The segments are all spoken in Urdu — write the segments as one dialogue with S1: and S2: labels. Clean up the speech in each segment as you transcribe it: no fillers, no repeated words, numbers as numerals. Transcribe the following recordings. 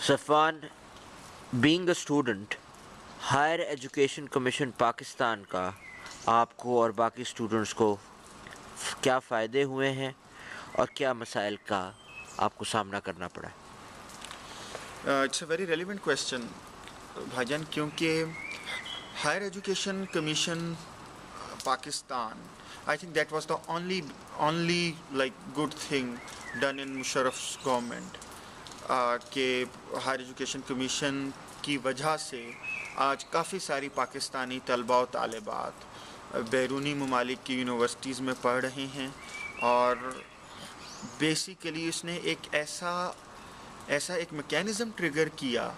S1: Safwan, being a student, higher education commission Pakistan کا آپ کو اور باقی اسٹوڈنٹس کو کیا فائدے ہوئے ہیں اور کیا مسائل کا آپ کو سامنا کرنا پڑا؟
S2: It's a very relevant question بھائی جان، کیونکہ higher education commission Pakistan, I think that was the only like good thing done in Musharraf's government, کہ ہائر ایجوکیشن کمیشن کی وجہ سے آج کافی ساری پاکستانی طلباء و طالبات بیرونی ممالک کی یونیورسٹیز میں پڑھ رہے ہیں، اور بیسیکلی اس نے ایک ایسا ایک میکینزم ٹریگر کیا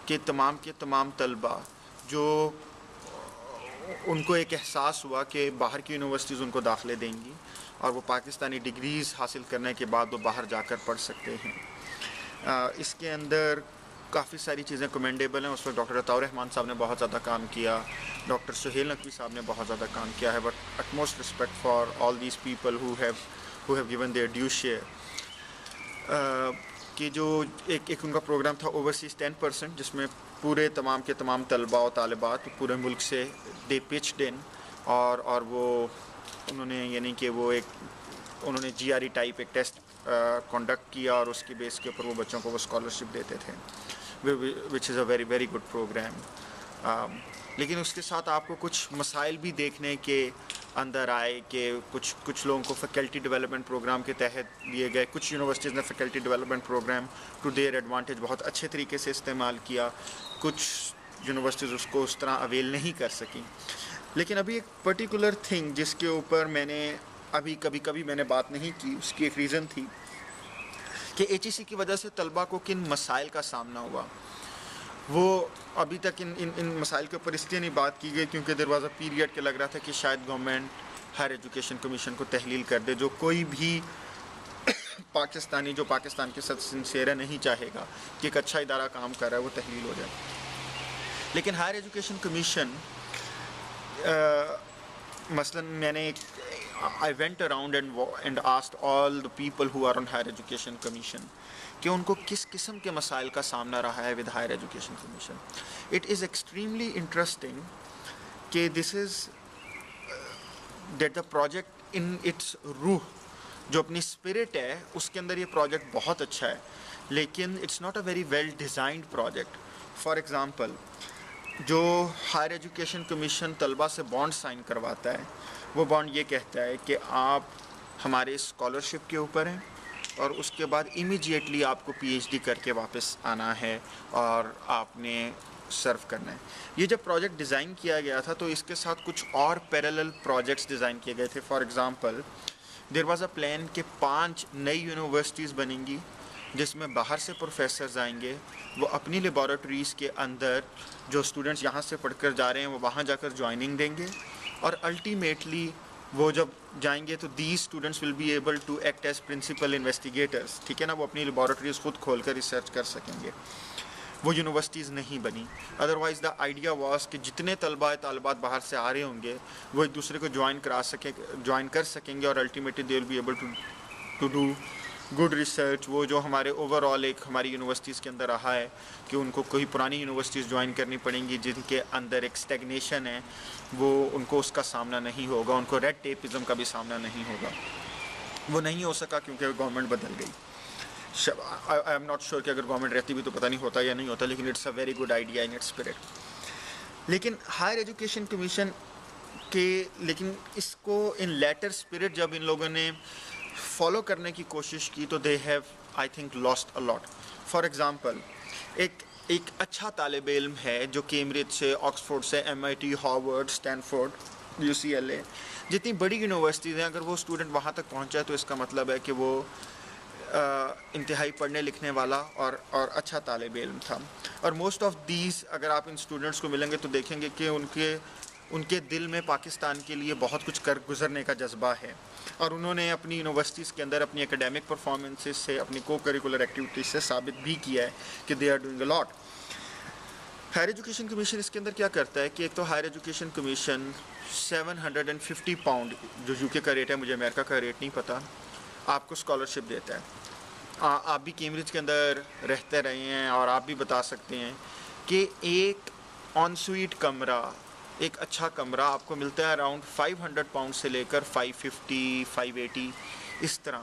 S2: کہ تمام کے تمام طلباء جو ان کو ایک احساس ہوا کہ باہر کی یونیورسٹیز ان کو داخلے دیں گی اور وہ پاکستانی ڈگریز حاصل کرنے کے بعد وہ باہر جا کر پڑھ سکتے ہیں۔ اس کے اندر کافی ساری چیزیں کمینڈیبل ہیں۔ اس وقت ڈاکٹر عطاء الرحمان صاحب نے بہت زیادہ کام کیا، ڈاکٹر سہیل نقوی صاحب نے بہت زیادہ کام کیا ہے، but utmost respect for all these people who have given there due share. کہ جو ایک ان کا پروگرام تھا اوورسیز 10%، جس میں پورے تمام کے تمام طلباء و طالبات پورے ملک سے دے پچڈ ان، اور وہ انہوں نے یعنی کہ وہ انہوں نے GRE ٹائپ ایک ٹیسٹ کنڈکٹ کیا، اور اس کی بیس کے اوپر وہ بچوں کو وہ اسکالرشپ دیتے تھے، which is a very very good programme. لیکن اس کے ساتھ آپ کو کچھ مسائل بھی دیکھنے کے اندر آئے کہ کچھ لوگوں کو فیکلٹی ڈیولپمنٹ پروگرام کے تحت دیے گئے، کچھ یونیورسٹیز نے faculty development program to their advantage بہت اچھے طریقے سے استعمال کیا، کچھ یونیورسٹیز اس کو اس طرح اویل نہیں کر سکیں۔ لیکن ابھی ایک پرٹیکولر تھنگ جس کے اوپر میں نے ابھی کبھی میں نے بات نہیں کی، اس کی ایک ریزن تھی کہ HEC کی وجہ سے طلباء کو کن مسائل کا سامنا ہوا۔ وہ ابھی تک ان مسائل کے اوپر اس لیے نہیں بات کی گئی کیونکہ دیر واز اے پیریڈ کہ لگ رہا تھا کہ شاید گورنمنٹ ہائر ایجوکیشن کمیشن کو تحلیل کر دے، جو کوئی بھی پاکستانی جو پاکستان کے ساتھ سنسیئر ہے نہیں چاہے گا کہ ایک اچھا ادارہ کام کر رہا ہے وہ تحلیل ہو جائے۔ لیکن ہائر ایجوکیشن کمیشن مثلاً میں نے I went around and asked all the people who are on higher education commission کہ ان کو کس قسم کے مسائل کا سامنا رہا ہے with higher education commission. It is extremely interesting کہ this is that the project in its روح جو اپنی اسپرٹ ہے اس کے اندر یہ پروجیکٹ بہت اچھا ہے، لیکن it's not a very well designed project. For example, جو ہائر ایجوکیشن کمیشن طلباء سے بانڈ سائن کرواتا ہے، وہ بانڈ یہ کہتا ہے کہ آپ ہمارے اسکالرشپ کے اوپر ہیں، اور اس کے بعد امیجیٹلی آپ کو PhD کر کے واپس آنا ہے اور آپ نے سرو کرنا ہے۔ یہ جب پروجیکٹ ڈیزائن کیا گیا تھا تو اس کے ساتھ کچھ اور پیرالل پروجیکٹس ڈیزائن کیے گئے تھے۔ For example, there was a plan کہ 5 نئی یونیورسٹیز بنیں گی جس میں باہر سے پروفیسرز آئیں گے، وہ اپنی لیبارٹریز کے اندر جو اسٹوڈنٹس یہاں سے پڑھ کر جا رہے ہیں وہ وہاں جا کر جوائننگ دیں گے، اور الٹیمیٹلی وہ جب جائیں گے تو these students will be able to act as principal investigators, ٹھیک ہے نا، وہ اپنی لیبارٹریز خود کھول کر ریسرچ کر سکیں گے۔ وہ یونیورسٹیز نہیں بنی۔ ادروائز دا آئیڈیا واز کہ جتنے طلباء طالبات باہر سے آ رہے ہوں گے وہ ایک دوسرے کو جوائن کر سکیں گے، اور ultimately they will be able to do good research. وہ جو ہمارے اوور آل ایک ہماری یونیورسٹیز کے اندر رہا ہے کہ ان کو کوئی پرانی یونیورسٹیز جوائن کرنی پڑیں گی جن کے اندر ایک اسٹیگنیشن ہے، وہ ان کو اس کا سامنا نہیں ہوگا، ان کو ریڈ ٹیپزم کا بھی سامنا نہیں ہوگا۔ وہ نہیں ہو سکا کیونکہ گورنمنٹ بدل گئی۔ آئی ایم ناٹ شیور کہ اگر گورنمنٹ رہتی بھی تو پتہ نہیں ہوتا یا نہیں ہوتا، لیکن it's a very good idea in its spirit. لیکن ہائر ایجوکیشن کمیشن لیکن اس کو ان لیٹر اسپرٹ جب ان لوگوں نے فالو کرنے کی کوشش کی تو they have I think last a lot. For example, ایک اچھا طالب علم ہے جو کیمبرج سے، آکسفورڈ سے، MIT، ہارورڈ، اسٹینفورڈ، UCLA، جتنی بڑی یونیورسٹیز ہیں، اگر وہ اسٹوڈنٹ وہاں تک پہنچا ہے تو اس کا مطلب ہے کہ وہ انتہائی پڑھنے لکھنے والا اور اچھا طالب علم تھا۔ اور موسٹ آف دیز اگر آپ ان اسٹوڈنٹس کو ملیں گے تو دیکھیں گے کہ ان کے دل میں پاکستان کے لیے بہت کچھ کر گزرنے کا جذبہ ہے، اور انہوں نے اپنی یونیورسٹیز کے اندر اپنی اکیڈیمک پرفارمنسز سے، اپنی کو کریکولر ایکٹیویٹیز سے ثابت بھی کیا ہے کہ they are doing a lot. Higher education commission اس کے اندر کیا کرتا ہے کہ ایک تو ہائر ایجوکیشن کمیشن 750 پاؤنڈ جو UK کا ریٹ ہے، مجھے امریکہ کا ریٹ نہیں پتہ، آپ کو اسکالرشپ دیتا ہے۔ آپ بھی کیمبرج کے اندر رہتے رہے ہیں اور آپ بھی بتا سکتے ہیں کہ ایک آن سویٹ کمرہ، ایک اچھا کمرہ آپ کو ملتا ہے اراؤنڈ 500 پاؤنڈ سے لے کر 550 580 اس طرح.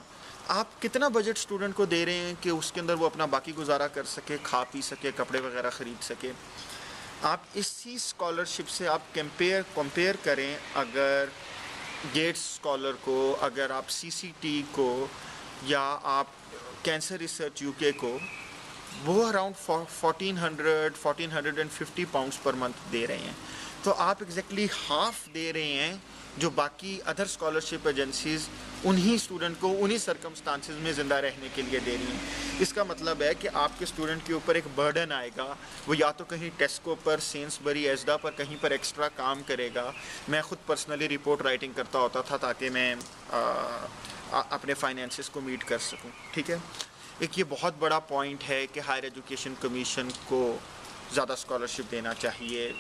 S2: آپ کتنا بجٹ اسٹوڈنٹ کو دے رہے ہیں کہ اس کے اندر وہ اپنا باقی گزارا کر سکے، کھا پی سکے، کپڑے وغیرہ خرید سکے. آپ اسی اسکالرشپ سے آپ کمپیئر کریں اگر گیٹس اسکالر کو، اگر آپ سی سی ٹی کو، یا آپ کینسر ریسرچ یو کے کو، وہ اراؤنڈ 1450 پاؤنڈس پر منتھ دے رہے ہیں. تو آپ ایگزیکٹلی ہاف دے رہے ہیں جو باقی ادر اسکالرشپ ایجنسیز انہی اسٹوڈنٹ کو انہی سرکمسٹانسز میں زندہ رہنے کے لیے دے رہی ہیں. اس کا مطلب ہے کہ آپ کے اسٹوڈنٹ کے اوپر ایک برڈن آئے گا، وہ یا تو کہیں ٹیسکو پر، سینسبری، ایزڈا پر کہیں پر ایکسٹرا کام کرے گا. میں خود پرسنلی رپورٹ رائٹنگ کرتا ہوتا تھا تاکہ میں اپنے فائنینسز کو میٹ کر سکوں. ٹھیک ہے، ایک یہ بہت بڑا پوائنٹ ہے کہ ہائر ایجوکیشن کمیشن کو زیادہ اسکالرشپ دینا چاہیے،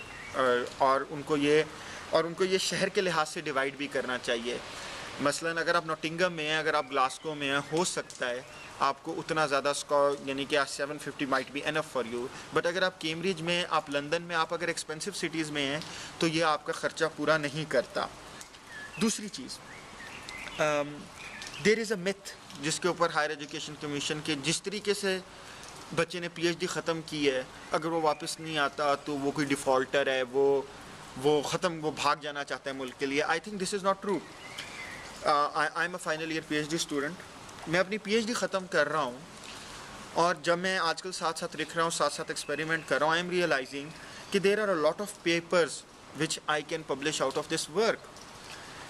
S2: اور ان کو یہ شہر کے لحاظ سے ڈیوائڈ بھی کرنا چاہیے. مثلاً اگر آپ نوٹنگم میں ہیں، اگر آپ گلاسکو میں ہیں، ہو سکتا ہے آپ کو اتنا زیادہ یعنی کہ 750 might be enough for you. But اگر آپ کیمبرج میں، آپ لندن میں، آپ اگر ایکسپینسو سٹیز میں ہیں تو یہ آپ کا خرچہ پورا نہیں کرتا. دوسری چیز، دیر از اے myth جس کے اوپر ہائر ایجوکیشن کمیشن کے جس طریقے سے بچے نے پی ایچ ڈی ختم کی ہے، اگر وہ واپس نہیں آتا تو وہ کوئی ڈیفالٹر ہے، وہ بھاگ جانا چاہتا ہے ملک کے لیے. I think this is not true. I am a final year P H D student. میں اپنی پی ایچ ڈی ختم کر رہا ہوں، اور جب میں آج کل ساتھ ساتھ لکھ رہا ہوں، ساتھ ساتھ ایکسپیریمنٹ کر رہا ہوں، آئی ایم ریئلائزنگ کہ there are a lot of papers which I can publish out of this work.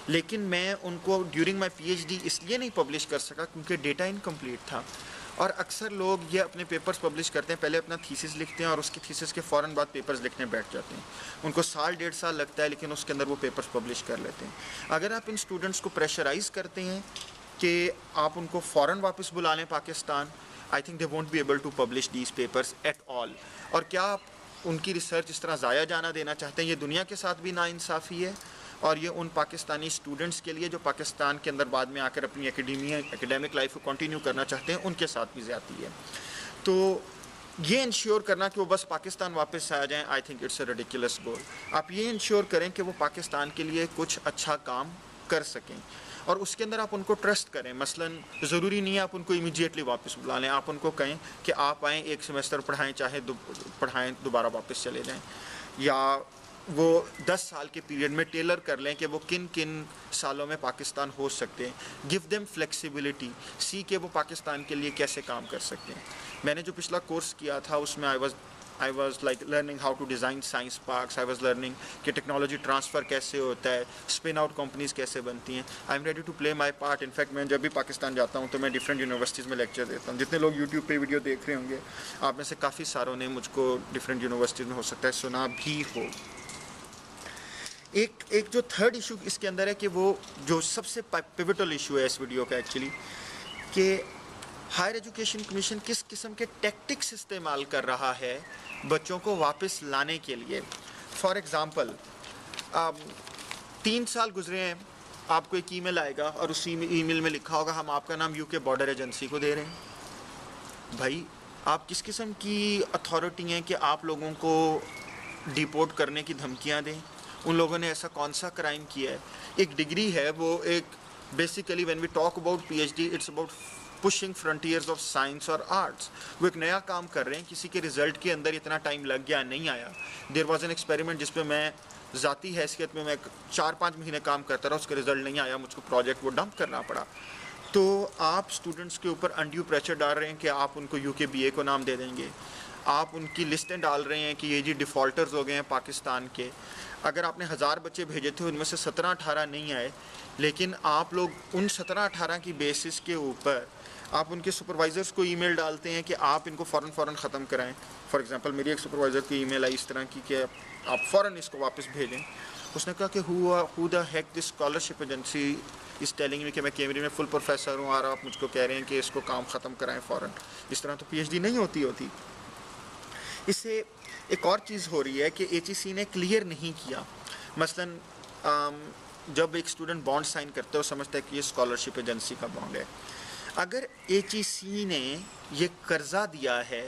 S2: لیکن میں ان کو during my P H D اس لیے نہیں پبلش کر سکا کیونکہ ڈیٹا انکمپلیٹ تھا. اور اکثر لوگ یہ اپنے پیپرز پبلش کرتے ہیں، پہلے اپنا تھیسس لکھتے ہیں اور اس کی تھیسس کے فوراً بعد پیپرز لکھنے بیٹھ جاتے ہیں. ان کو 1.5 سال لگتا ہے لیکن اس کے اندر وہ پیپرز پبلش کر لیتے ہیں. اگر آپ ان اسٹوڈنٹس کو پریشرائز کرتے ہیں کہ آپ ان کو فوراً واپس بلا لیں Pakistan, I think they won't be able to publish these papers at all. اور کیا آپ ان کی ریسرچ اس طرح ضائع جانا دینا چاہتے ہیں؟ یہ دنیا کے ساتھ بھی ناانصافی ہے، اور یہ ان پاکستانی اسٹوڈنٹس کے لیے جو پاکستان کے اندر بعد میں آ کر اپنی اکیڈیمک لائف کو کنٹینیو کرنا چاہتے ہیں، ان کے ساتھ بھی زیادتی ہے. تو یہ انشور کرنا کہ وہ بس پاکستان واپس آ جائیں، I think it's a ridiculous goal. آپ یہ انشور کریں کہ وہ پاکستان کے لیے کچھ اچھا کام کر سکیں، اور اس کے اندر آپ ان کو ٹرسٹ کریں. مثلاً ضروری نہیں ہے آپ ان کو امیجیٹلی واپس بلا لیں، آپ ان کو کہیں کہ آپ آئیں، ایک سیمسٹر پڑھائیں، چاہے پڑھائیں، دوبارہ واپس چلے جائیں. یا وہ 10 سال کے پیریڈ میں ٹیلر کر لیں کہ وہ کن کن سالوں میں پاکستان ہو سکتے ہیں. گیو دیم فلیکسیبلٹی، سی کہ وہ پاکستان کے لیے کیسے کام کر سکتے ہیں. میں نے جو پچھلا کورس کیا تھا اس میں I was like learning how to design science parks. I was learning کہ ٹیکنالوجی ٹرانسفر کیسے ہوتا ہے، اسپن آؤٹ کمپنیز کیسے بنتی ہیں. I am ready to play my part. In fact میں جب بھی پاکستان جاتا ہوں تو میں ڈفرینٹ یونیورسٹیز میں لیکچر دیتا ہوں. جتنے لوگ یوٹیوب پہ ویڈیو دیکھ رہے ہوں گے، آپ میں سے کافی ساروں نے مجھ کو ڈفرینٹ یونیورسٹیز میں ہو سکتا ہے سنا بھی ہو. ایک جو تھرڈ ایشو اس کے اندر ہے کہ وہ جو سب سے پیوٹل ایشو ہے اس ویڈیو کا ایکچولی، کہ ہائر ایجوکیشن کمیشن کس قسم کے ٹیکٹکس استعمال کر رہا ہے بچوں کو واپس لانے کے لیے. فار ایگزامپل، 3 سال گزرے ہیں، آپ کو ایک ای میل آئے گا اور اسی ای میل میں لکھا ہوگا ہم آپ کا نام یو کے بارڈر ایجنسی کو دے رہے ہیں. بھائی آپ کس قسم کی اتھارٹی ہیں کہ آپ لوگوں کو ڈیپورٹ کرنے کی دھمکیاں دیں؟ ان لوگوں نے ایسا کون سا کرائم کیا ہے؟ ایک ڈگری ہے، وہ ایک basically when we talk about P H D it's about pushing frontiers of science اور آرٹس. وہ ایک نیا کام کر رہے ہیں، کسی کے رزلٹ کے اندر اتنا ٹائم لگ گیا، نہیں آیا. دیر واز این ایکسپیریمنٹ جس پہ میں ذاتی حیثیت میں 4-5 مہینے کام کرتا رہا، اس کا رزلٹ نہیں آیا، مجھ کو پروجیکٹ وہ ڈمپ کرنا پڑا. تو آپ اسٹوڈنٹس کے اوپر انڈیو پریشر ڈال رہے ہیں کہ آپ ان کو یو کے بی اے کو نام دے دیں گے. آپ ان کی لسٹیں ڈال رہے ہیں کہ یہ جی ڈیفالٹرز ہو گئے ہیں پاکستان کے. اگر آپ نے 1000 بچے بھیجے تھے ان میں سے 17-18 نہیں آئے، لیکن آپ لوگ ان 17-18 کی بیسس کے اوپر آپ ان کے سپروائزرس کو ای میل ڈالتے ہیں کہ آپ ان کو فوراً ختم کرائیں. فار ایگزامپل میری ایک سپروائزر کی ای میل آئی اس طرح کی کہ آپ فوراً اس کو واپس بھیجیں. اس نے کہا کہ who the heck this scholarship agency is telling me کہ میں کیمبرج میں فل پروفیسر ہوں اور آپ مجھ کو کہہ رہے ہیں کہ اس کو کام ختم کرائیں فوراً. اس طرح تو پی ایچ ڈی نہیں ہوتی. اس سے ایک اور چیز ہو رہی ہے کہ ایچ ای سی نے کلیئر نہیں کیا. مثلاً جب ایک اسٹوڈنٹ بانڈ سائن کرتا ہے وہ سمجھتا ہے کہ یہ اسکالرشپ ایجنسی کا بانڈ ہے. اگر HEC نے یہ قرضہ دیا ہے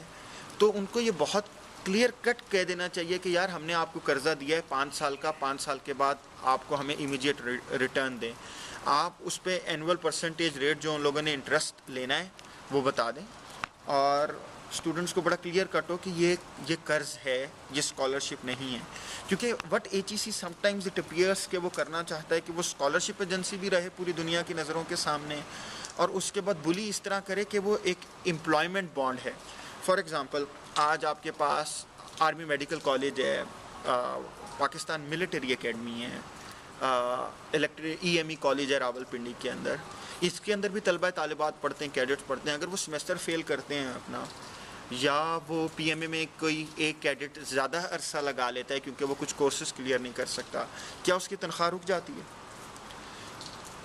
S2: تو ان کو یہ بہت کلیئر کٹ کہہ دینا چاہیے کہ یار ہم نے آپ کو قرضہ دیا ہے 5 سال کا، 5 سال کے بعد آپ کو ہمیں امیجیٹ ریٹرن دیں. آپ اس پہ اینول پرسنٹیج ریٹ جو ان لوگوں نے انٹرسٹ لینا ہے وہ بتا دیں، اور اسٹوڈنٹس کو بڑا کلیئر کٹ ہو کہ یہ قرض ہے، یہ اسکالرشپ نہیں ہے. کیونکہ what HEC some times it appears کہ وہ کرنا چاہتا ہے کہ وہ اسکالرشپ ایجنسی بھی رہے پوری دنیا کی نظروں کے سامنے، اور اس کے بعد بلی اس طرح کرے کہ وہ ایک امپلائمنٹ بانڈ ہے. فار ایگزامپل آج آپ کے پاس آرمی میڈیکل کالج ہے، پاکستان ملٹری اکیڈمی ہے، EME کالج ہے راول پنڈی کے اندر. اس کے اندر بھی طلبہ طالبات پڑھتے ہیں، کیڈٹس پڑھتے ہیں. اگر وہ سیمسٹر فیل کرتے ہیں اپنا، یا وہ PMA میں کوئی ایک کیڈٹ زیادہ عرصہ لگا لیتا ہے کیونکہ وہ کچھ کورسز کلیئر نہیں کر سکتا، کیا اس کی تنخواہ رک جاتی ہے؟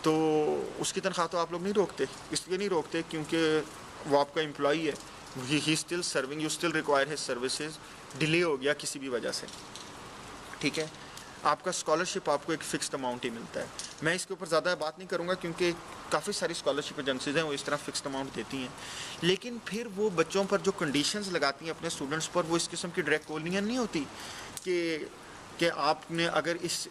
S2: تو اس کی تنخواہ تو آپ لوگ نہیں روکتے. اس لیے نہیں روکتے کیونکہ وہ آپ کا امپلائی ہے، he still serving, you still require his services. Delay ہو گیا کسی بھی وجہ سے، ٹھیک ہے، آپ کا اسکالرشپ آپ کو ایک فکسڈ اماؤنٹ ہی ملتا ہے. میں اس کے اوپر زیادہ بات نہیں کروں گا کیونکہ کافی ساری اسکالرشپ ایجنسیز ہیں وہ اس طرح فکسڈ اماؤنٹ دیتی ہیں. لیکن پھر وہ بچوں پر جو کنڈیشنز لگاتی ہیں اپنے اسٹوڈنٹس پر، وہ اس قسم کی ڈریکولین نہیں ہوتی کہ آپ نے اگر اس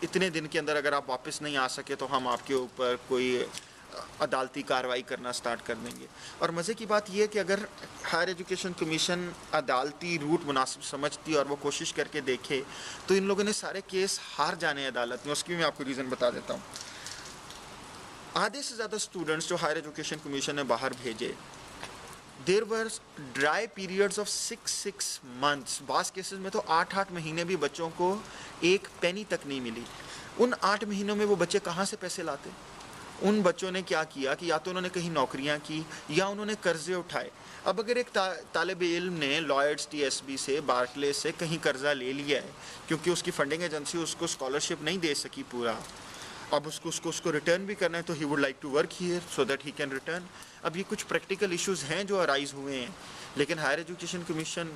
S2: اتنے دن کے اندر اگر آپ واپس نہیں آ سکے تو ہم آپ کے اوپر کوئی عدالتی کارروائی کرنا سٹارٹ کر دیں گے. اور مزے کی بات یہ ہے کہ اگر ہائر ایجوکیشن کمیشن عدالتی روٹ مناسب سمجھتی اور وہ کوشش کر کے دیکھے تو ان لوگوں نے سارے کیس ہار جانے عدالت میں. اس کی بھی میں آپ کو ریزن بتا دیتا ہوں. آدھے سے زیادہ اسٹوڈنٹس جو ہائر ایجوکیشن کمیشن نے باہر بھیجے، دیر ور ڈرائی پیریڈز آف 6 months. بعض کیسز میں تو 8 مہینے بھی بچوں کو ایک پینی تک نہیں ملی. ان 8 مہینوں میں وہ بچے کہاں سے پیسے لاتے؟ ان بچوں نے کیا کیا کہ یا تو انہوں نے کہیں نوکریاں کی یا انہوں نے قرضے اٹھائے. اب اگر ایک طالب علم نے لائڈس TSB سے، بارکلے سے کہیں قرضہ لے لیا ہے کیونکہ اس کی فنڈنگ ایجنسی اس کو اسکالرشپ نہیں دے سکی پورا، اب اس کو ریٹرن بھی کرنا ہے تو he would like to work here so that he can return. اب یہ کچھ پریکٹیکل ایشوز ہیں جو ارائز ہوئے ہیں، لیکن ہائر ایجوکیشن کمیشن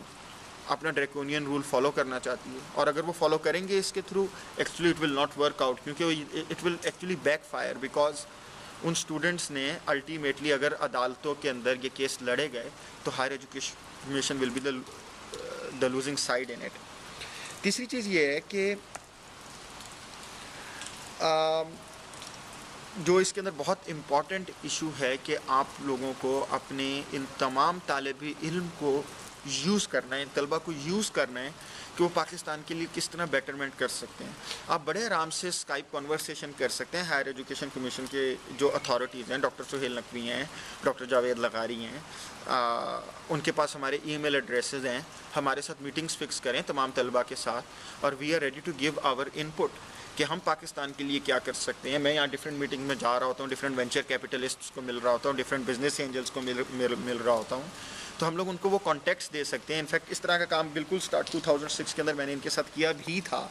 S2: اپنا ڈریکونین رول فالو کرنا چاہتی ہے. اور اگر وہ فالو کریں گے اس کے through, actually it will not work out, کیونکہ it will actually backfire, because ان اسٹوڈنٹس نے الٹیمیٹلی اگر عدالتوں کے اندر یہ کیس لڑے گئے تو higher education commission will be the losing side in it. تیسری چیز یہ ہے کہ جو اس کے اندر بہت امپورٹنٹ ایشو ہے کہ آپ لوگوں کو اپنے ان تمام طالب علم کو یوز کرنا ہے، ان طلبہ کو یوز کرنا ہے کہ وہ پاکستان کے لیے کس طرح بیٹرمنٹ کر سکتے ہیں. آپ بڑے آرام سے اسکائپ کنورسیشن کر سکتے ہیں. ہائر ایجوکیشن کمیشن کے جو اتھارٹیز ہیں، ڈاکٹر سہیل نقوی ہیں، ڈاکٹر جاوید لغاری ہیں، ان کے پاس ہمارے ای میل ایڈریسز ہیں. ہمارے ساتھ میٹنگز فکس کریں تمام طلبہ کے ساتھ، اور we are ready to give our input کہ ہم پاکستان کے لیے کیا کر سکتے ہیں. میں یہاں ڈفرینٹ میٹنگ میں جا رہا ہوتا ہوں، ڈفرینٹ وینچر کیپٹلسٹس کو مل رہا ہوتا ہوں، ڈفرینٹ بزنس اینجلس کو مل رہا ہوتا ہوں، تو ہم لوگ ان کو وہ کانٹیکٹس دے سکتے ہیں. انفیکٹ اس طرح کا کام بالکل سٹارٹ 2006 کے اندر میں نے ان کے ساتھ کیا بھی تھا،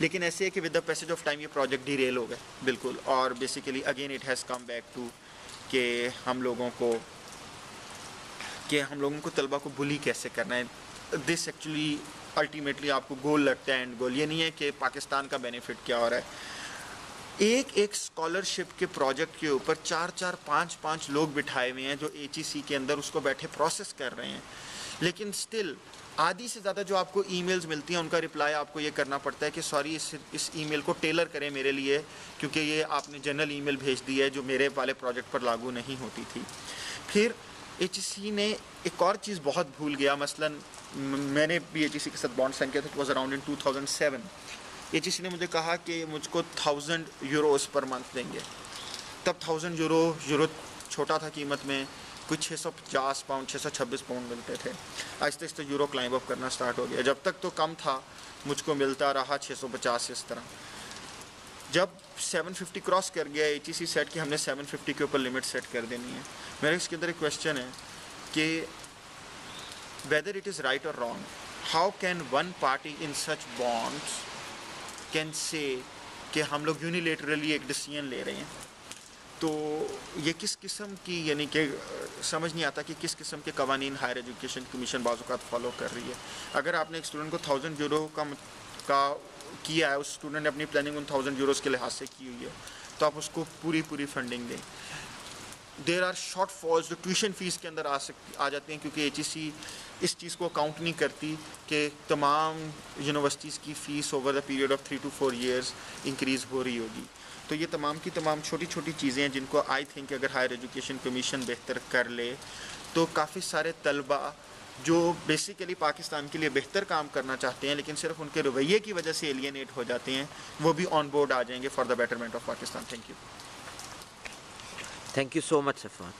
S2: لیکن ایسے ہے کہ with the passage of time یہ پروجیکٹ ڈی ریل ہو گئے بالکل. اور basically again it has come back to کہ ہم لوگوں کو طلبہ کو بلی کیسے کرنا ہے. دس ایکچولی الٹیمیٹلی آپ کو گول لگتا ہے، اینڈ گول یہ نہیں ہے کہ پاکستان کا بینیفٹ کیا ہو رہا ہے. ایک اسکالرشپ کے پروجیکٹ کے اوپر 4 5 لوگ بٹھائے ہوئے ہیں جو HEC کے اندر اس کو بیٹھے پروسیس کر رہے ہیں، لیکن سٹل آدھی سے زیادہ جو آپ کو ای میلز ملتی ہیں ان کا رپلائی آپ کو یہ کرنا پڑتا ہے کہ سوری اس ای میل کو ٹیلر کریں میرے لیے، کیونکہ یہ آپ نے جنرل ای میل بھیج دی ہے جو میرے والے پروجیکٹ پر لاگو نہیں ہوتی تھی. پھر HEC نے ایک اور چیز بہت بھول گیا. مثلاً میں نے بھی HEC کے ساتھ بانڈ سائن کیا تھا، it was around in 2007. HEC نے مجھے کہا کہ مجھ کو 1000 یوروز پر منتھ دیں گے. تب 1000 یورو چھوٹا تھا قیمت میں، کچھ 650 پاؤنڈ 626 پاؤنڈ ملتے تھے. آہستہ آہستہ یورو کلائمب اپ کرنا سٹارٹ ہو گیا. جب تک تو کم تھا مجھ کو ملتا رہا 650 اس طرح. جب 750 کراس کر گیا HEC سیٹ کہ ہم نے 750 کے اوپر لمٹ سیٹ کر دینی ہے. میرے اس کے اندر ایک کویشچن ہے کہ whether it is right or wrong, how can one party in such bonds can say کہ ہم لوگ یونیلیٹرلی ایک ڈیسیژن لے رہے ہیں. تو یہ کس قسم کی، یعنی کہ سمجھ نہیں آتا کہ کس قسم کے قوانین ہائر ایجوکیشن کمیشن بعض اوقات فالو کر رہی ہے. اگر آپ نے ایک اسٹوڈنٹ کو 1000 یورو کا کیا ہے، اس اسٹوڈنٹ نے اپنی پلاننگ ان 1000 یوروز کے لحاظ سے کی ہوئی ہے، تو آپ اس کو پوری فنڈنگ دیں. دیر آر شارٹ فالز جو ٹیوشن فیس کے اندر آ جاتے ہیں، کیونکہ ایچ ای سی اس چیز کو اکاؤنٹ نہیں کرتی کہ تمام یونیورسٹیز کی fees over the period of 3 to 4 years increase ہو رہی ہوگی. تو یہ تمام کی تمام چھوٹی چھوٹی چیزیں ہیں جن کو آئی تھنک اگر ہائر ایجوکیشن کمیشن بہتر کر لے تو کافی سارے طلباء جو بیسیکلی پاکستان کے لیے بہتر کام کرنا چاہتے ہیں لیکن صرف ان کے رویے کی وجہ سے ایلینیٹ ہو جاتے ہیں، وہ بھی آن بورڈ آ جائیں گے for the betterment of Pakistan. Thank you.
S1: Thank you so much Safwan.